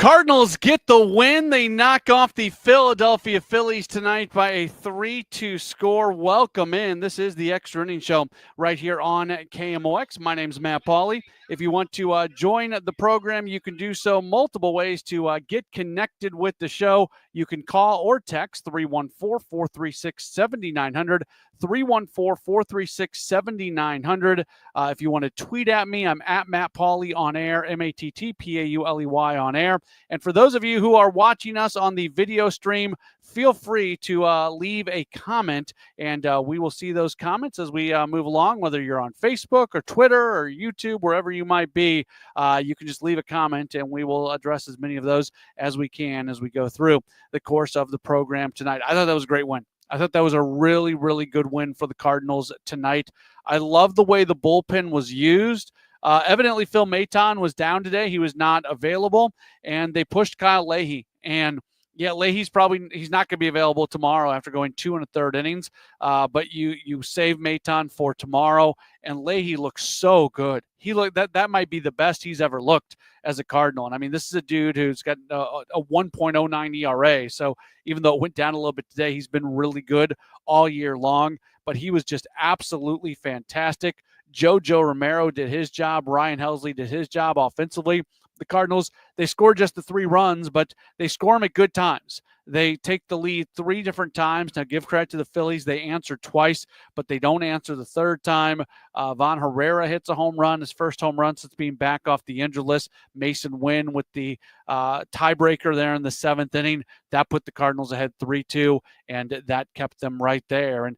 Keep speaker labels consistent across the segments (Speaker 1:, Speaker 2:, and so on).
Speaker 1: Cardinals get the win. They knock off the Philadelphia Phillies tonight by a 3-2 score. Welcome in. This is the Extra Innings Show right here on KMOX. My name is Matt Pauley. If you want to join the program, you can do so multiple ways to get connected with the show. You can call or text 314-436-7900, 314-436-7900. If you want to tweet at me, I'm at Matt Pauley on air, MattPauley on air. And for those of you who are watching us on the video stream, feel free to leave a comment, and we will see those comments as we move along, whether you're on Facebook or Twitter or YouTube, wherever you might be. You can just leave a comment, and we will address as many of those as we can as we go through the course of the program tonight. I thought that was a great win. I thought that was a really, really good win for the Cardinals tonight. I love the way the bullpen was used. Evidently, Phil Maton was down today. He was not available, and they pushed Kyle Leahy. And, yeah, Leahy's he's not going to be available tomorrow after going 2 1/3 innings. But you save Maton for tomorrow, and Leahy looks so good. That might be the best he's ever looked as a Cardinal. And, I mean, this is a dude who's got a 1.09 ERA. So even though it went down a little bit today, he's been really good all year long. But he was just absolutely fantastic. Joe Romero did his job. Ryan Helsley did his job offensively. The Cardinals, they scored just the 3 runs, but they score them at good times. They take the lead 3 different times. Now, give credit to the Phillies. They answer twice, but they don't answer the third time. Von Herrera hits a home run, his first home run since being back off the injured list. Mason Wynn with the tiebreaker there in the 7th inning. That put the Cardinals ahead 3-2, and that kept them right there. And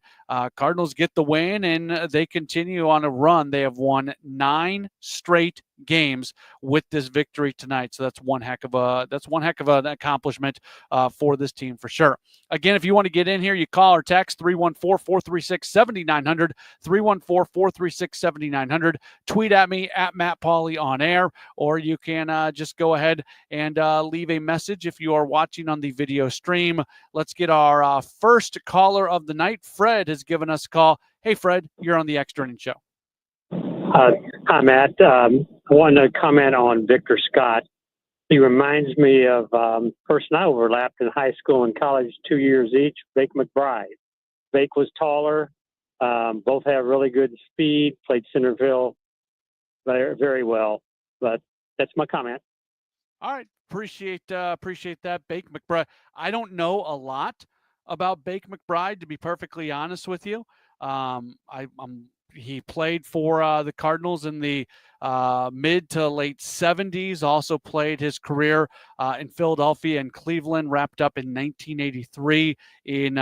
Speaker 1: Cardinals get the win, and they continue on a run. They have won 9 straight games with this victory tonight. So that's one heck of an accomplishment for this team for sure. Again, if you want to get in here, you call or text 314-436-7900, 314-436-7900. Tweet at me at Matt Pauley on air, or you can just go ahead and leave a message if you are watching on the video stream. Let's get our first caller of the night. Fred has given us a call. Hey, Fred, you're on the Extra Innings Show.
Speaker 2: Hi, Matt. I want to comment on Victor Scott. He reminds me of a person I overlapped in high school and college 2 years each, Bake McBride. Bake was taller. Both have really good speed, played center field very, very well. But that's my comment.
Speaker 1: All right. Appreciate that, Bake McBride. I don't know a lot about Bake McBride, to be perfectly honest with you. He played for the Cardinals in the mid to late 70s, also played his career in Philadelphia and Cleveland, wrapped up in 1983 in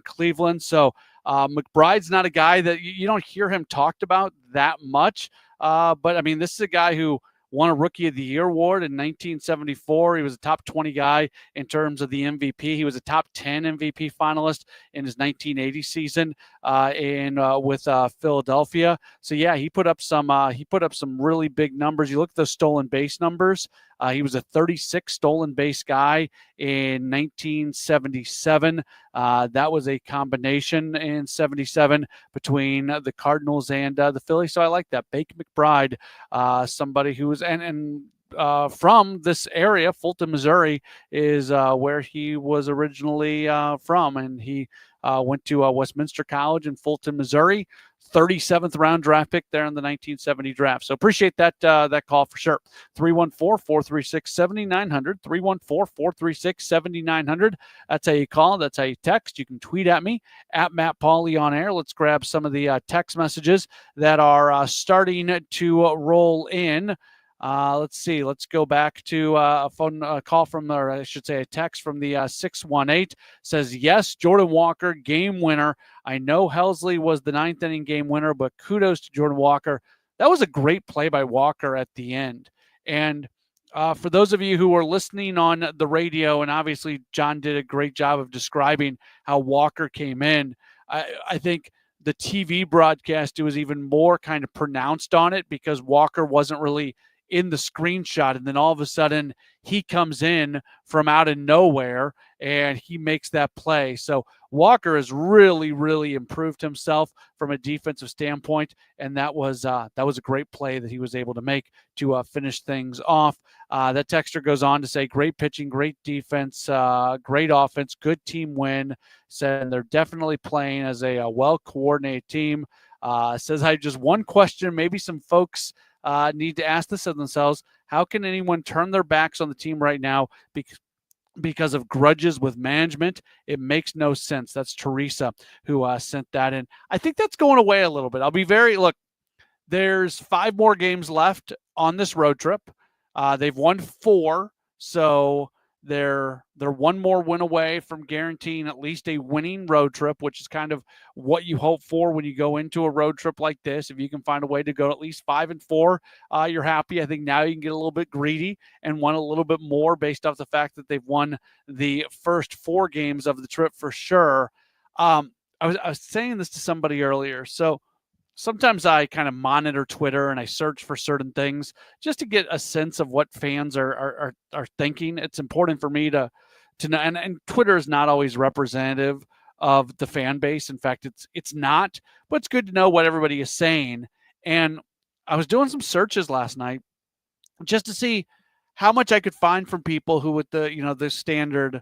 Speaker 1: Cleveland. So McBride's not a guy that you don't hear him talked about that much. But, I mean, this is a guy who won a Rookie of the Year award in 1974. He was a top 20 guy in terms of the MVP. He was a top 10 MVP finalist in his 1980 season with Philadelphia. So yeah, he put up some really big numbers. You look at those stolen base numbers. He was a 36 stolen base guy in 1977. That was a combination in 77 between the Cardinals and the Phillies. So I like that. Bake McBride, somebody who was from this area, Fulton, Missouri, is where he was originally from, and he went to Westminster College in Fulton, Missouri. 37th round draft pick there in the 1970 draft. So appreciate that call for sure. 314-436-7900, 314-436-7900. That's how you call. That's how you text. You can tweet at me at Matt Pauley on air. Let's grab some of the text messages that are starting to roll in. Let's see. Let's go back to a call from, or I should say a text from the 618. Says, yes, Jordan Walker, game winner. I know Helsley was the 9th inning game winner, but kudos to Jordan Walker. That was a great play by Walker at the end. And for those of you who are listening on the radio, and obviously John did a great job of describing how Walker came in, I think the TV broadcast was even more kind of pronounced on it because Walker wasn't really in the screenshot, and then all of a sudden he comes in from out of nowhere and he makes that play. So Walker has really, really improved himself from a defensive standpoint, and that was a great play that he was able to make to finish things off. That texter goes on to say, great pitching, great defense, great offense, good team win. Said they're definitely playing as a well-coordinated team. Says, I have just one question. Maybe some folks need to ask this of themselves. How can anyone turn their backs on the team right now because of grudges with management? It makes no sense. That's Teresa who sent that in. I think that's going away a little bit. Look, there's 5 more games left on this road trip. They've won 4, so they're one more win away from guaranteeing at least a winning road trip, which is kind of what you hope for when you go into a road trip like this. If you can find a way to go at least 5-4, you're happy. I think now you can get a little bit greedy and want a little bit more based off the fact that they've won the first 4 games of the trip for sure. I was saying this to somebody earlier. So sometimes I kind of monitor Twitter and I search for certain things just to get a sense of what fans are thinking. It's important for me to know, and Twitter is not always representative of the fan base. In fact, it's not, but it's good to know what everybody is saying. And I was doing some searches last night just to see how much I could find from people who, with the standard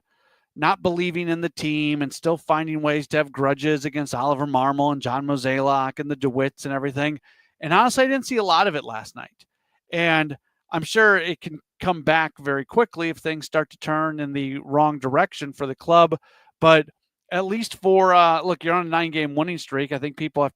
Speaker 1: not believing in the team and still finding ways to have grudges against Oliver Marmol and John Mozeliak and the DeWitts and everything. And honestly, I didn't see a lot of it last night. And I'm sure it can come back very quickly if things start to turn in the wrong direction for the club. But at least for, look, you're on a 9-game winning streak. I think people have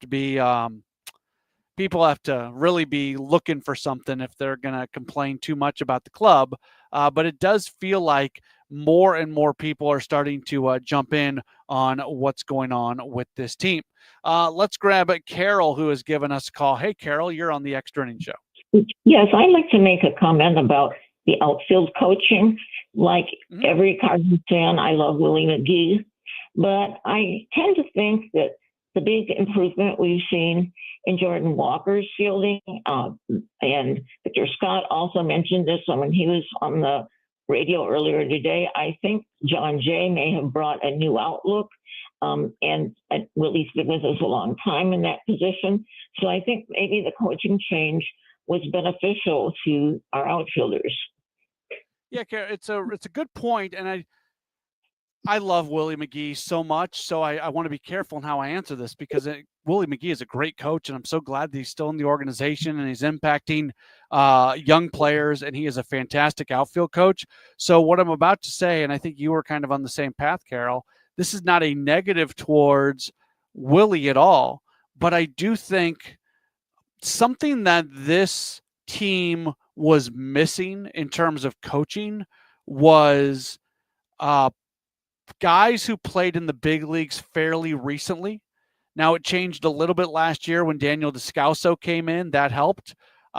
Speaker 1: to really be looking for something if they're going to complain too much about the club. But it does feel like more and more people are starting to jump in on what's going on with this team. Let's grab Carol, who has given us a call. Hey, Carol, you're on the Extra Innings Show.
Speaker 3: Yes, I'd like to make a comment about the outfield coaching. Like every Cardinals fan, I love Willie McGee, but I tend to think that the big improvement we've seen in Jordan Walker's fielding, and Victor Scott also mentioned this when he was on the radio earlier today. I think John Jay may have brought a new outlook, and Willie's been with us a long time in that position. So I think maybe the coaching change was beneficial to our outfielders.
Speaker 1: Yeah, it's a good point, and I love Willie McGee so much, so I want to be careful in how I answer this because Willie McGee is a great coach, and I'm so glad that he's still in the organization and he's impacting young players, and he is a fantastic outfield coach. So what I'm about to say, and I think you were kind of on the same path, Carol, this is not a negative towards Willie at all, but I do think something that this team was missing in terms of coaching was guys who played in the big leagues fairly recently. Now, it changed a little bit last year when Daniel Descalso came in. That helped.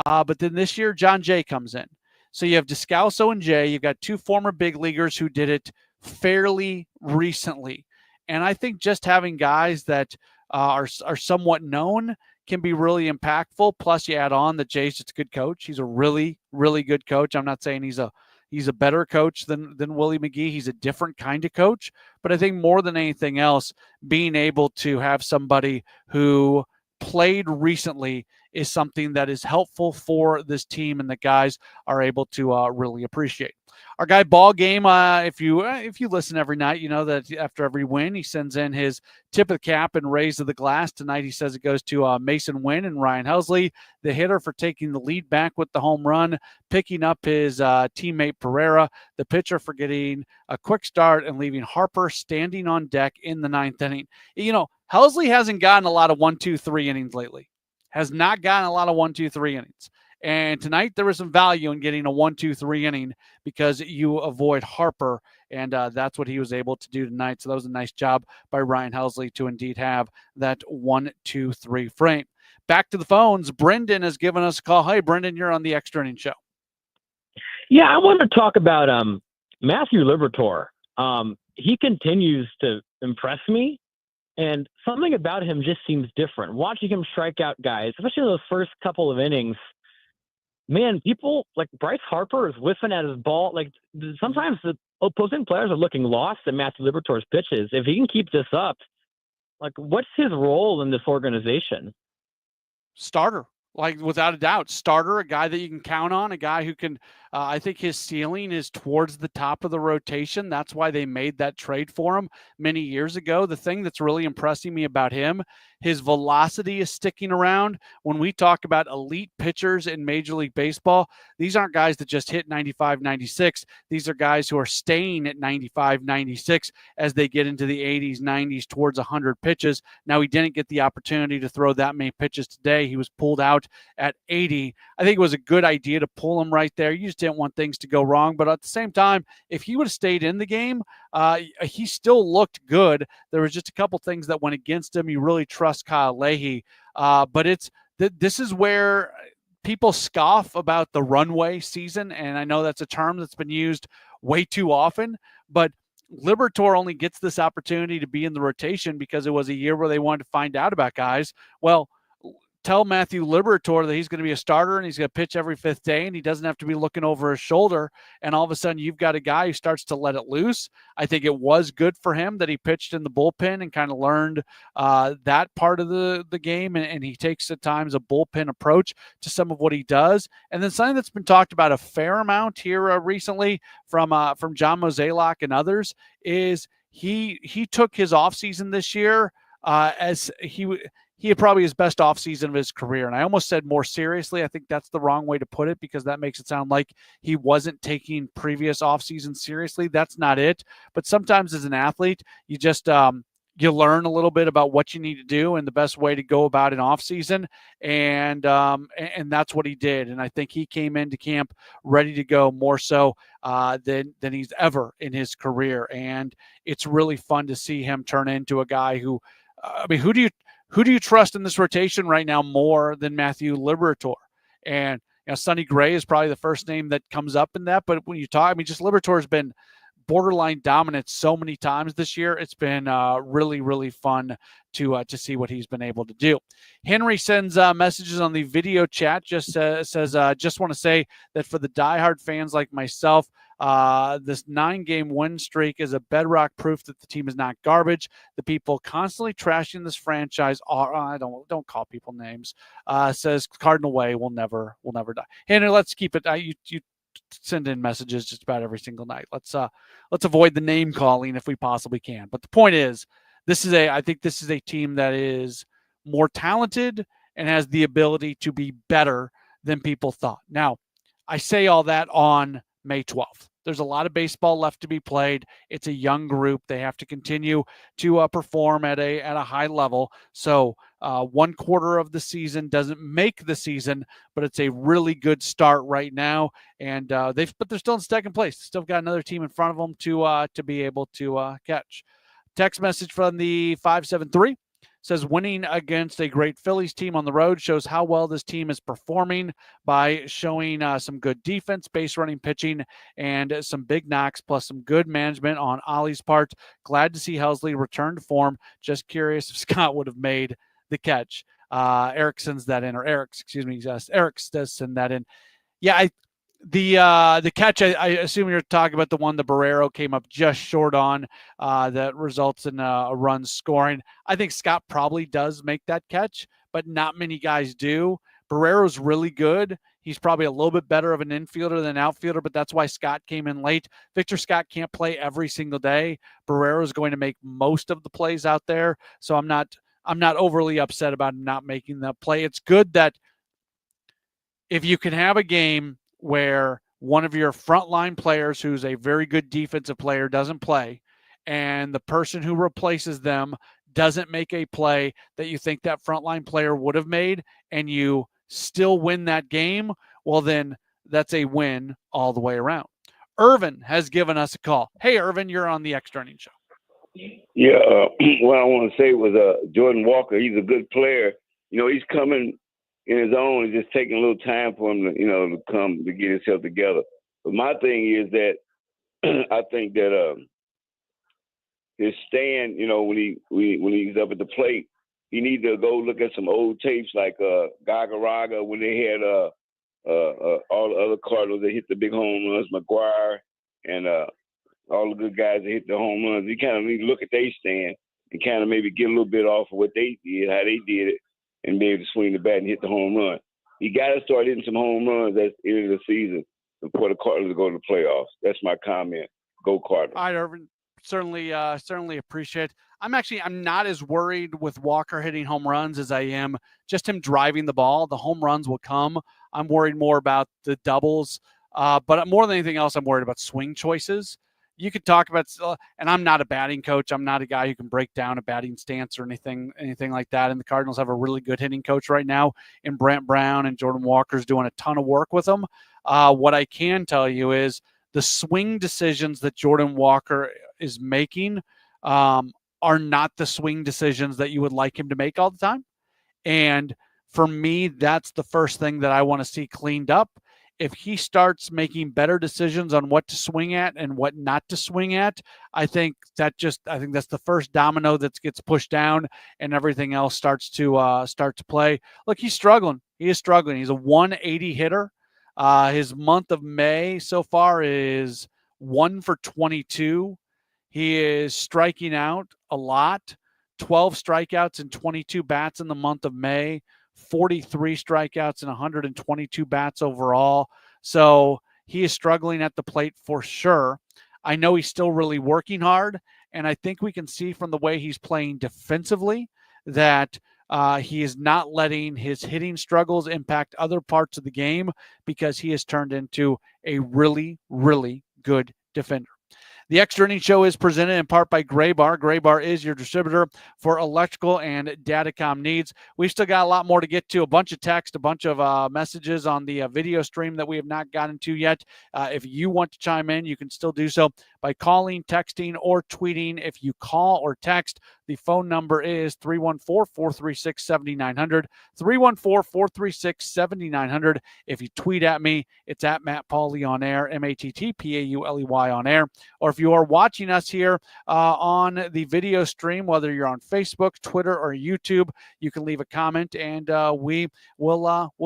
Speaker 1: But then this year, John Jay comes in. So you have Descalso and Jay. You've got 2 former big leaguers who did it fairly recently. And I think just having guys that are somewhat known can be really impactful. Plus, you add on that Jay's just a good coach. He's a really, really good coach. I'm not saying he's a better coach than Willie McGee. He's a different kind of coach. But I think more than anything else, being able to have somebody who played recently is something that is helpful for this team and the guys are able to really appreciate. Our guy Ball Game, if you listen every night, you know that after every win, he sends in his tip of the cap and raise of the glass. Tonight, he says it goes to Mason Wynn and Ryan Helsley, the hitter, for taking the lead back with the home run, picking up his teammate Pereira, the pitcher for getting a quick start and leaving Harper standing on deck in the 9th inning. You know, Helsley hasn't gotten a lot of 1, 2, 3 innings lately. Has not gotten a lot of 1, 2, 3 innings. And tonight there was some value in getting a 1, 2, 3 inning because you avoid Harper, and that's what he was able to do tonight. So that was a nice job by Ryan Helsley to indeed have that 1, 2, 3 frame. Back to the phones. Brendan has given us a call. Hey, Brendan, you're on the Extra Innings Show.
Speaker 4: Yeah, I want to talk about Matthew Liberatore. He continues to impress me, and something about him just seems different. Watching him strike out guys, especially those first couple of innings, man, people like Bryce Harper is whiffing at his ball. Like sometimes the opposing players are looking lost at Matthew Liberatore's pitches. If he can keep this up, like what's his role in this organization?
Speaker 1: Starter, like without a doubt, starter, a guy that you can count on, a guy who can, I think his ceiling is towards the top of the rotation. That's why they made that trade for him many years ago. The thing that's really impressing me about him, his velocity is sticking around. When we talk about elite pitchers in Major League Baseball, these aren't guys that just hit 95, 96. These are guys who are staying at 95, 96 as they get into the 80s, 90s, towards 100 pitches. Now, he didn't get the opportunity to throw that many pitches today. He was pulled out at 80. I think it was a good idea to pull him right there. You just didn't want things to go wrong. But at the same time, if he would have stayed in the game, he still looked good. There was just a couple things that went against him. You really trust Kyle Leahy. But this is where people scoff about the runway season. And I know that's a term that's been used way too often. But Liberatore only gets this opportunity to be in the rotation because it was a year where they wanted to find out about guys. Well, tell Matthew Liberatore that he's going to be a starter and he's going to pitch every fifth day and he doesn't have to be looking over his shoulder. And all of a sudden you've got a guy who starts to let it loose. I think it was good for him that he pitched in the bullpen and kind of learned that part of the game. And he takes at times a bullpen approach to some of what he does. And then something that's been talked about a fair amount here recently from John Mozeliak and others is he took his offseason this year as he had probably his best offseason of his career. And I almost said more seriously. I think that's the wrong way to put it because that makes it sound like he wasn't taking previous offseason seriously. That's not it. But sometimes as an athlete, you just you learn a little bit about what you need to do and the best way to go about an offseason. And that's what he did. And I think he came into camp ready to go more so than he's ever in his career. And it's really fun to see him turn into a guy who, who do you trust in this rotation right now more than Matthew Liberatore? And Sonny Gray is probably the first name that comes up in that. But when you talk, just Liberatore has been borderline dominant so many times this year. It's been really, really fun to see what he's been able to do. Henry sends messages on the video chat. Just says, just want to say that for the diehard fans like myself, this 9-game win streak is a bedrock proof that the team is not garbage. The people constantly trashing this franchise are don't call people names. Says Cardinal Way will never die. Henry, let's keep it. You send in messages just about every single night. Let's avoid the name calling if we possibly can. But the point is, I think this is a team that is more talented and has the ability to be better than people thought. Now, I say all that on May 12th. There's a lot of baseball left to be played. It's a young group. They have to continue to perform at a high level. So 1 quarter of the season doesn't make the season, but it's a really good start right now. And but they're still in second place. Still got another team in front of them to be able to catch. Text message from the 573 says winning against a great Phillies team on the road shows how well this team is performing by showing some good defense, base running, pitching, and some big knocks, plus some good management on Ollie's part. Glad to see Helsley return to form. Just curious if Scott would have made the catch. Eric does send that in. Yeah, the catch, I assume you're talking about the one the Barrero came up just short on that results in a run scoring. I think Scott probably does make that catch, but not many guys do. Barrero's really good. He's probably a little bit better of an infielder than an outfielder, but that's why Scott came in late. Victor Scott can't play every single day. Barrero's going to make most of the plays out there, so I'm not overly upset about him not making the play. It's good that if you can have a game where one of your frontline players who's a very good defensive player doesn't play, and the person who replaces them doesn't make a play that you think that frontline player would have made, and you still win that game, well, then that's a win all the way around. Irvin has given us a call. Hey, Irvin, you're on the Extra Innings Show.
Speaker 5: Yeah, what I want to say was Jordan Walker, he's a good player. He's coming in his own. It's just taking a little time for him to, to come to get himself together. But my thing is that I think that his stand, when he's up at the plate, he needs to go look at some old tapes like Gagaraga when they had all the other Cardinals that hit the big home runs, McGuire and all the good guys that hit the home runs. You kind of need to look at their stand and kind of maybe get a little bit off of what they did, how they did it, and be able to swing the bat and hit the home run. You got to start hitting some home runs at the end of the season before the Cardinals go to the playoffs. That's my comment. Go Cardinals.
Speaker 1: All right, Irvin. Certainly appreciate. I'm not as worried with Walker hitting home runs as I am just him driving the ball. The home runs will come. I'm worried more about the doubles, but more than anything else, I'm worried about swing choices. You could talk about, and I'm not a batting coach. I'm not a guy who can break down a batting stance or anything like that. And the Cardinals have a really good hitting coach right now in Brent Brown, and Jordan Walker's doing a ton of work with them. What I can tell you is the swing decisions that Jordan Walker is making are not the swing decisions that you would like him to make all the time. And for me, that's the first thing that I want to see cleaned up. If he starts making better decisions on what to swing at and what not to swing at, I think that's the first domino that gets pushed down, and everything else starts to play. Look, he's struggling. He is struggling. He's a 180 hitter. His month of May so far is 1 for 22. He is striking out a lot. 12 strikeouts and 22 bats in the month of May. 43 strikeouts and 122 bats overall. So he is struggling at the plate for sure. I know he's still really working hard, and I think we can see from the way he's playing defensively that he is not letting his hitting struggles impact other parts of the game, because he has turned into a really, really good defender. The Extra Innings Show is presented in part by Gray Bar. Gray Bar is your distributor for electrical and datacom needs. We've still got a lot more to get to, a bunch of text, a bunch of messages on the video stream that we have not gotten to yet. If you want to chime in, you can still do so by calling, texting, or tweeting. If you call or text, the phone number is 314-436-7900, 314-436-7900. If you tweet at me, it's at Matt Pauley on air, MattPauley on air. Or if you are watching us here on the video stream, whether you're on Facebook, Twitter, or YouTube, you can leave a comment, and we'll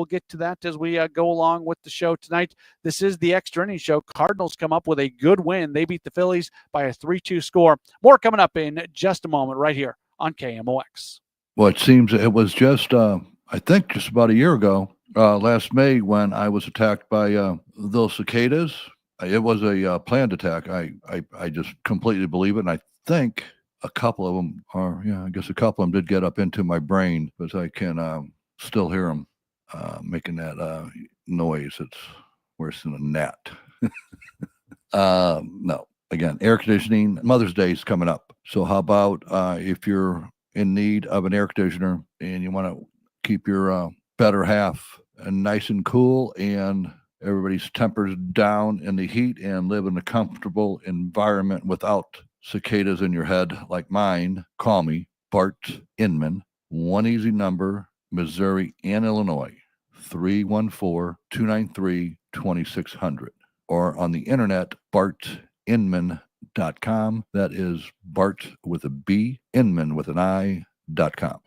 Speaker 1: get to that as we go along with the show tonight. This is the Extra Innings Show. Cardinals come up with a good win. They beat the Phillies by a 3-2 score. More coming up in just a moment right here on KMOX.
Speaker 6: Well, it seems it was just, I think just about a year ago, last May, when I was attacked by those cicadas. It was a planned attack. I just completely believe it. And I think a couple of them I guess a couple of them did get up into my brain, because I can still hear them making that noise. It's worse than a gnat. No. Again, air conditioning. Mother's Day is coming up. So how about if you're in need of an air conditioner and you want to keep your better half nice and cool, and everybody's tempers down in the heat, and live in a comfortable environment without cicadas in your head like mine, call me, Bart Inman. One easy number, Missouri and Illinois, 314-293-2600. Or on the internet, bartinman.com. That is Bart with a B, Inman with an I.com.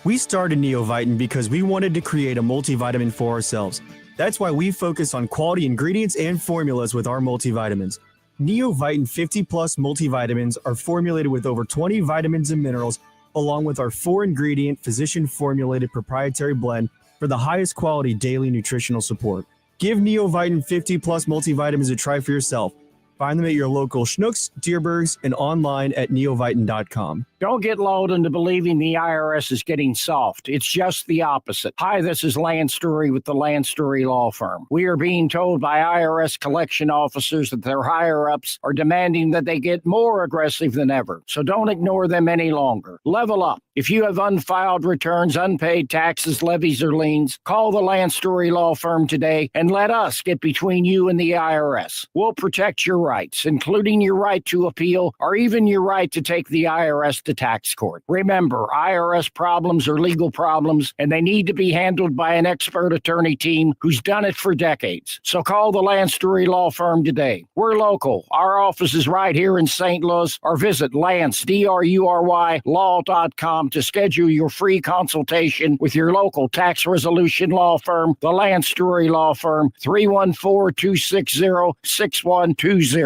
Speaker 7: We started Neovitin because we wanted to create a multivitamin for ourselves. That's why we focus on quality ingredients and formulas with our multivitamins. Neovitin 50 Plus multivitamins are formulated with over 20 vitamins and minerals, along with our 4-ingredient physician-formulated proprietary blend for the highest quality daily nutritional support. Give Neovitin 50 Plus multivitamins a try for yourself. Find them at your local Schnucks, Dierbergs, and online at neovitin.com.
Speaker 8: Don't get lulled into believing the IRS is getting soft. It's just the opposite. Hi, this is Lance Story with the Lance Story Law Firm. We are being told by IRS collection officers that their higher-ups are demanding that they get more aggressive than ever. So don't ignore them any longer. Level up. If you have unfiled returns, unpaid taxes, levies, or liens, call the Lance Story Law Firm today and let us get between you and the IRS. We'll protect your rights. rights, including your right to appeal or even your right to take the IRS to tax court. Remember, IRS problems are legal problems, and they need to be handled by an expert attorney team who's done it for decades. So call the Lance Drury Law Firm today. We're local. Our office is right here in St. Louis, or visit Lance, DRURY, law.com to schedule your free consultation with your local tax resolution law firm, the Lance Drury Law Firm, 314-260-6120.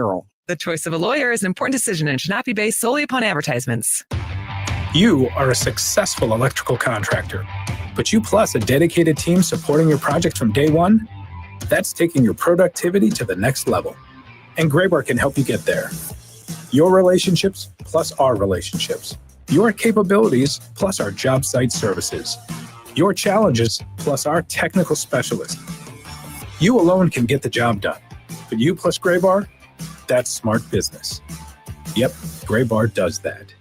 Speaker 9: The choice of a lawyer is an important decision and should not be based solely upon advertisements.
Speaker 10: You are a successful electrical contractor, but you plus a dedicated team supporting your project from day one? That's taking your productivity to the next level. And Graybar can help you get there. Your relationships plus our relationships. Your capabilities plus our job site services. Your challenges plus our technical specialists. You alone can get the job done, but you plus Graybar, that's smart business. Yep, Graybar does that.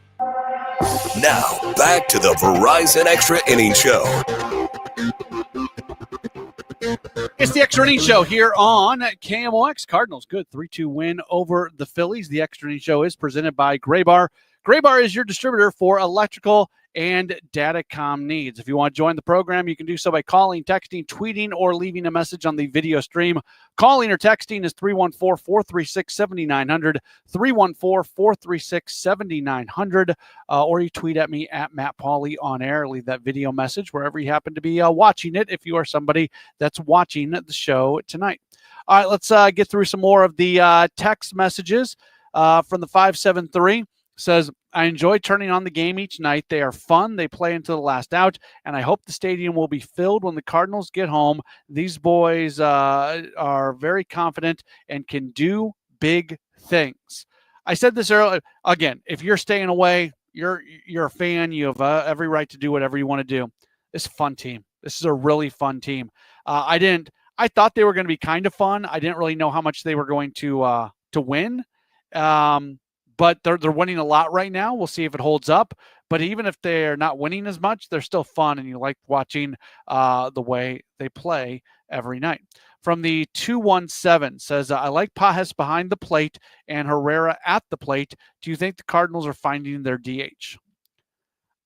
Speaker 11: Now, back to the Verizon Extra Innings Show.
Speaker 1: It's the Extra Innings Show here on KMOX. Cardinals, good 3-2 win over the Phillies. The Extra Innings Show is presented by Graybar. Graybar is your distributor for electrical and datacom needs. If you want to join the program, you can do so by calling, texting, tweeting, or leaving a message on the video stream. Calling or texting is 314-436-7900, 314-436-7900, or you tweet at me at Matt Pauley on air. Leave that video message wherever you happen to be watching it if you are somebody that's watching the show tonight. All right, let's get through some more of the text messages from the 573. Says, I enjoy turning on the game each night. They are fun. They play until the last out, and I hope the stadium will be filled when the Cardinals get home. These boys are very confident and can do big things. I said this earlier. Again, if you're staying away, you're a fan. You have every right to do whatever you want to do. This is a fun team. This is a really fun team. I thought they were going to be kind of fun. I didn't really know how much they were going to win. But they're winning a lot right now. We'll see if it holds up. But even if they're not winning as much, they're still fun, and you like watching the way they play every night. From the 217 says, I like Pages behind the plate and Herrera at the plate. Do you think the Cardinals are finding their DH?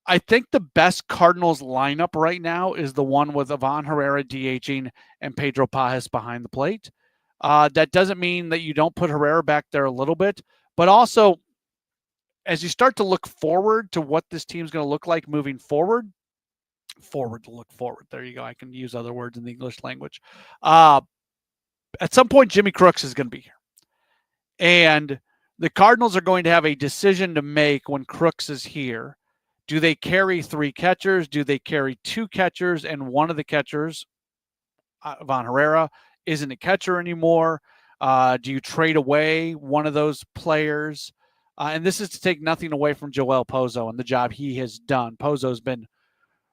Speaker 1: I think the best Cardinals lineup right now is the one with Ivan Herrera DHing and Pedro Pages behind the plate. That doesn't mean that you don't put Herrera back there a little bit. But also, as you start to look forward to what this team's going to look like moving forward, there you go. I can use other words in the English language. At some point, Jimmy Crooks is going to be here. And the Cardinals are going to have a decision to make when Crooks is here. Do they carry 3 catchers? Do they carry 2 catchers? And one of the catchers, Ivan Herrera, isn't a catcher anymore. Do you trade away one of those players? And this is to take nothing away from Joel Pozo and the job he has done. Pozo's been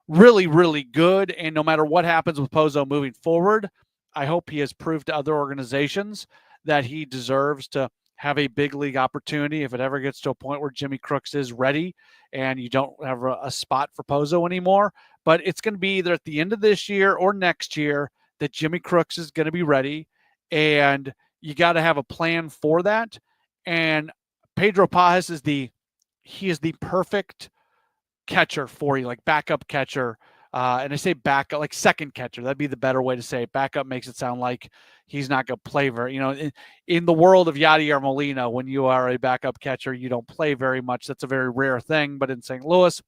Speaker 1: really, really good. And no matter what happens with Pozo moving forward, I hope he has proved to other organizations that he deserves to have a big league opportunity if it ever gets to a point where Jimmy Crooks is ready and you don't have a spot for Pozo anymore. But it's going to be either at the end of this year or next year that Jimmy Crooks is going to be ready. And you got to have a plan for that. And Pedro Pages is the perfect catcher for you, like backup catcher. And I say backup, like second catcher. That'd be the better way to say it. Backup makes it sound like he's not going to play very, in the world of Yadier Molina, when you are a backup catcher, you don't play very much. That's a very rare thing. But in St. Louis,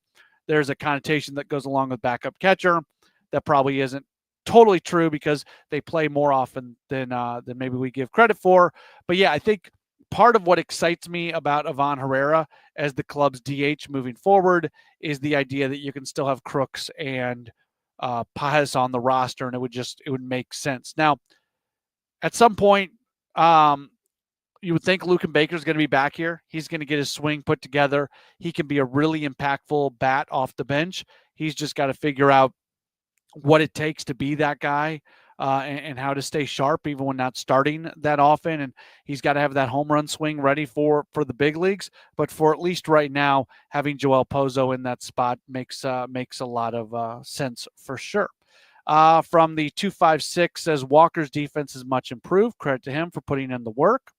Speaker 1: there's a connotation that goes along with backup catcher that probably isn't totally true because they play more often than maybe we give credit for. But yeah, I think part of what excites me about Ivan Herrera as the club's DH moving forward is the idea that you can still have Crooks and Pages on the roster, and it would make sense. Now, at some point, you would think Luken Baker's going to be back here. He's going to get his swing put together. He can be a really impactful bat off the bench. He's just got to figure out what it takes to be that guy and how to stay sharp even when not starting that often. And he's got to have that home run swing ready for the big leagues. But for at least right now, having Joel Pozo in that spot makes a lot of sense for sure. From the 256 says Walker's defense is much improved. Credit to him for putting in the work.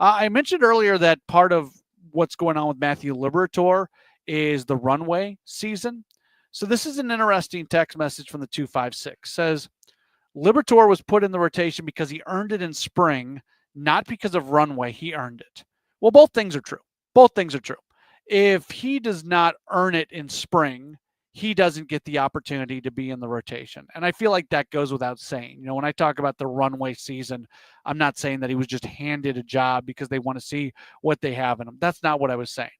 Speaker 1: I mentioned earlier that part of what's going on with Matthew Liberatore is the runway season. So this is an interesting text message from the 256. Says, Liberatore was put in the rotation because he earned it in spring, not because of runway. He earned it. Well, both things are true. Both things are true. If he does not earn it in spring, he doesn't get the opportunity to be in the rotation. And I feel like that goes without saying. You know, when I talk about the runway season, I'm not saying that he was just handed a job because they want to see what they have in him. That's not what I was saying.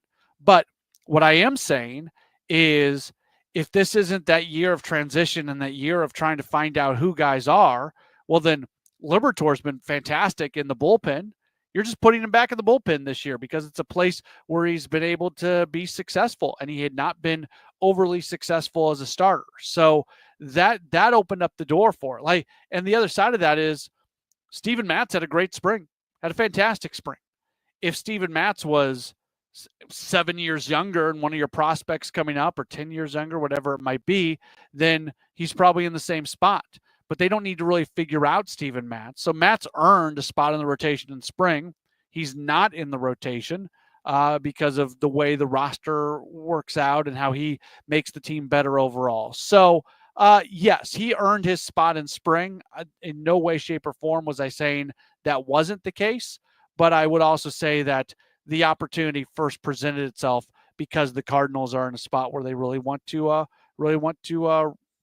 Speaker 1: But what I am saying is, if this isn't that year of transition and that year of trying to find out who guys are, well, then Liberatore's been fantastic in the bullpen. You're just putting him back in the bullpen this year because it's a place where he's been able to be successful, and he had not been overly successful as a starter. So that opened up the door for it. Like, and the other side of that is Steven Matz had a great spring, had a fantastic spring. If Steven Matz was 7 years younger and one of your prospects coming up, or 10 years younger, whatever it might be, then he's probably in the same spot. But they don't need to really figure out Steven Matz. So Matz earned a spot in the rotation in spring. He's not in the rotation because of the way the roster works out and how he makes the team better overall. So yes, he earned his spot in spring. In no way, shape, or form was I saying that wasn't the case. But I would also say that the opportunity first presented itself because the Cardinals are in a spot where they really want to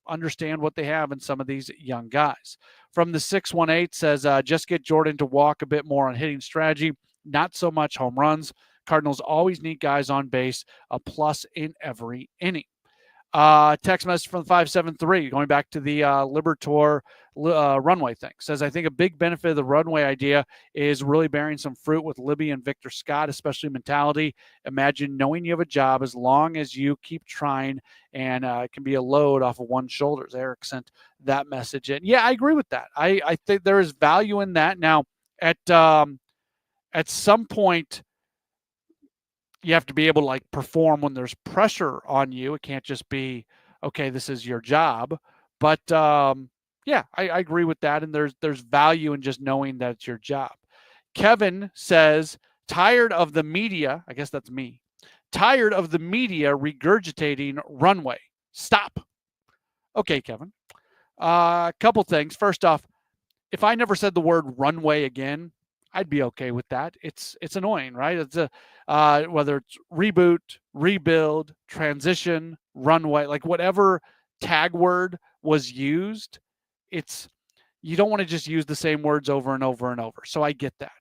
Speaker 1: understand what they have in some of these young guys. From the 618 says, just get Jordan to walk a bit more on hitting strategy, not so much home runs. Cardinals always need guys on base, a plus in every inning. Text message from 573, going back to the Liberatore runway thing, says, I think a big benefit of the runway idea is really bearing some fruit with Libby and Victor Scott, especially mentality. Imagine knowing you have a job as long as you keep trying, and it can be a load off of one's shoulders. Eric sent that message in. Yeah, I agree with that. I think there is value in that. Now, at some point, you have to be able to like perform when there's pressure on you. It can't just be, okay, this is your job. But yeah, I agree with that. And there's value in just knowing that it's your job. Kevin says, tired of the media. I guess that's me. Tired of the media regurgitating runway. Stop. Okay, Kevin. A couple things. First off, if I never said the word runway again, I'd be okay with that. It's annoying, right? It's whether it's reboot, rebuild, transition, runway, like whatever tag word was used, you don't want to just use the same words over and over and over. So I get that.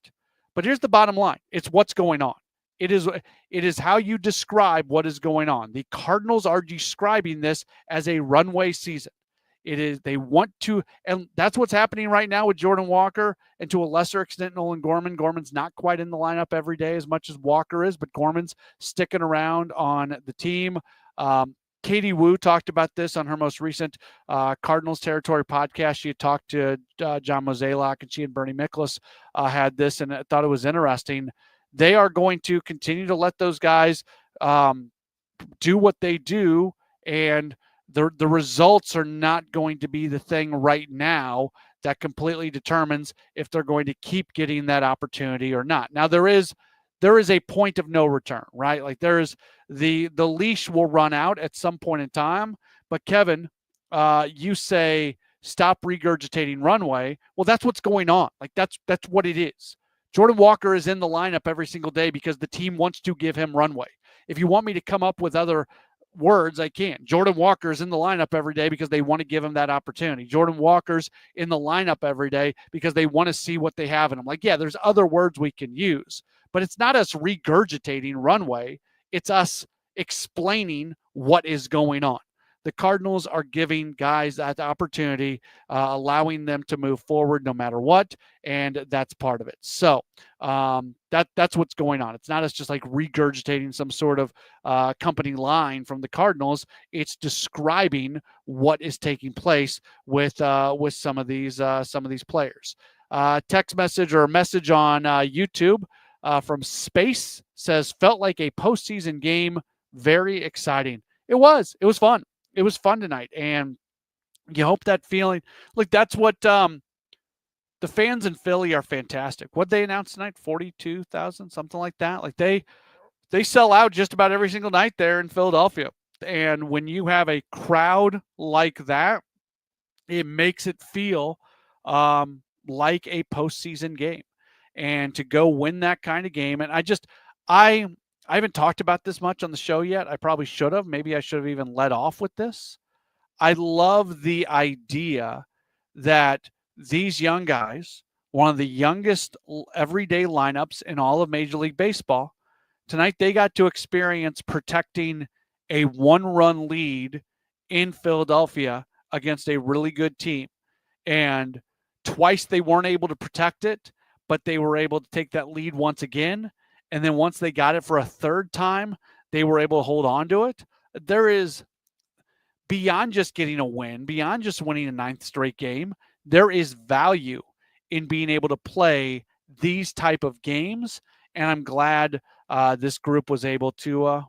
Speaker 1: But here's the bottom line. It's what's going on. It is how you describe what is going on. The Cardinals are describing this as a runway season. They want to, and that's what's happening right now with Jordan Walker, and to a lesser extent, Nolan Gorman. Gorman's not quite in the lineup every day as much as Walker is, but Gorman's sticking around on the team. Katie Wu talked about this on her most recent Cardinals Territory podcast. She had talked to John Mozeliak, and she and Bernie Miklasz had this, and I thought it was interesting. They are going to continue to let those guys do what they do, and the results are not going to be the thing right now that completely determines if they're going to keep getting that opportunity or not. Now, there is a point of no return, right? Like there's the leash will run out at some point in time. But Kevin, you say stop regurgitating runway. Well, that's what's going on. Like that's what it is. Jordan Walker is in the lineup every single day because the team wants to give him runway. If you want me to come up with other words, I can. Jordan Walker's in the lineup every day because they want to give him that opportunity. Jordan Walker's in the lineup every day because they want to see what they have in him. Like, yeah, there's other words we can use, but it's not us regurgitating runway. It's us explaining what is going on. The Cardinals are giving guys that opportunity, allowing them to move forward no matter what, and that's part of it. So that's what's going on. It's not us just like regurgitating some sort of company line from the Cardinals. It's describing what is taking place with some of these players. Text message or message on YouTube from Space says, felt like a postseason game. Very exciting. It was fun. It was fun tonight, and you hope that feeling. Look, that's what the the fans in Philly are fantastic. What they announced tonight, 42,000, something like that. Like they sell out just about every single night there in Philadelphia. And when you have a crowd like that, it makes it feel like a postseason game. And to go win that kind of game, and I haven't talked about this much on the show yet. I probably should have. Maybe I should have even led off with this. I love the idea that these young guys, one of the youngest everyday lineups in all of Major League Baseball, tonight they got to experience protecting a one-run lead in Philadelphia against a really good team. And twice they weren't able to protect it, but they were able to take that lead once again. And then once they got it for a third time, they were able to hold on to it. There is, beyond just getting a win, beyond just winning a 9th straight game, there is value in being able to play these type of games. And I'm glad this group was able to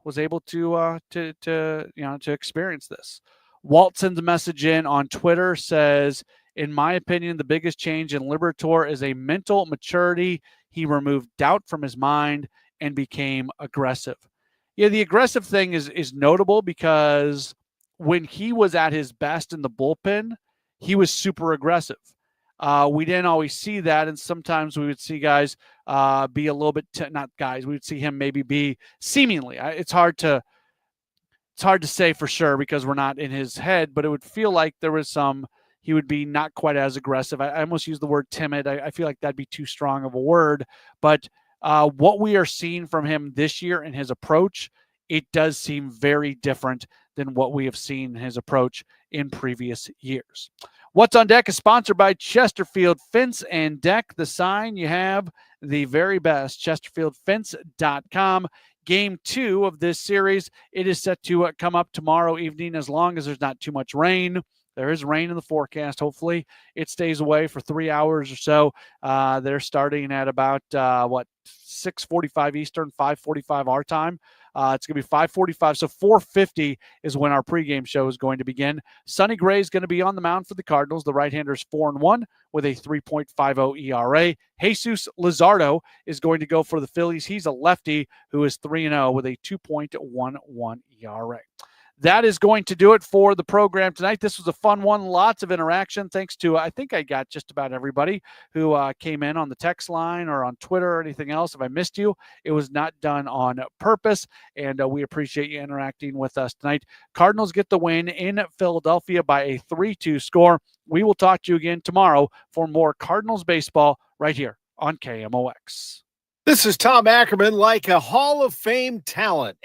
Speaker 1: experience this. Walt sends a message in on Twitter, says, in my opinion, the biggest change in Liberatore is a mental maturity. He removed doubt from his mind and became aggressive. Yeah, the aggressive thing is notable because when he was at his best in the bullpen, he was super aggressive. We didn't always see that, and sometimes we would see guys be a little bit not guys. We would see him maybe be seemingly. It's hard to say for sure because we're not in his head, but it would feel like there was some. He would be not quite as aggressive. I almost use the word timid. I feel like that'd be too strong of a word. But what we are seeing from him this year in his approach, it does seem very different than what we have seen in his approach in previous years. What's on Deck is sponsored by Chesterfield Fence and Deck. The sign you have, the very best, chesterfieldfence.com. Game 2 of this series, it is set to come up tomorrow evening as long as there's not too much rain. There is rain in the forecast. Hopefully it stays away for 3 hours or so. They're starting at about, 6:45 Eastern, 5:45 our time. It's going to be 5:45, so 4:50 is when our pregame show is going to begin. Sonny Gray is going to be on the mound for the Cardinals. The right-hander is 4-1 with a 3.50 ERA. Jesus Luzardo is going to go for the Phillies. He's a lefty who is 3-0 with a 2.11 ERA. That is going to do it for the program tonight. This was a fun one. Lots of interaction. Thanks to, I think I got just about everybody who came in on the text line or on Twitter or anything else. If I missed you, it was not done on purpose. And we appreciate you interacting with us tonight. Cardinals get the win in Philadelphia by a 3-2 score. We will talk to you again tomorrow for more Cardinals baseball right here on KMOX.
Speaker 12: This is Tom Ackerman, like a Hall of Fame talent.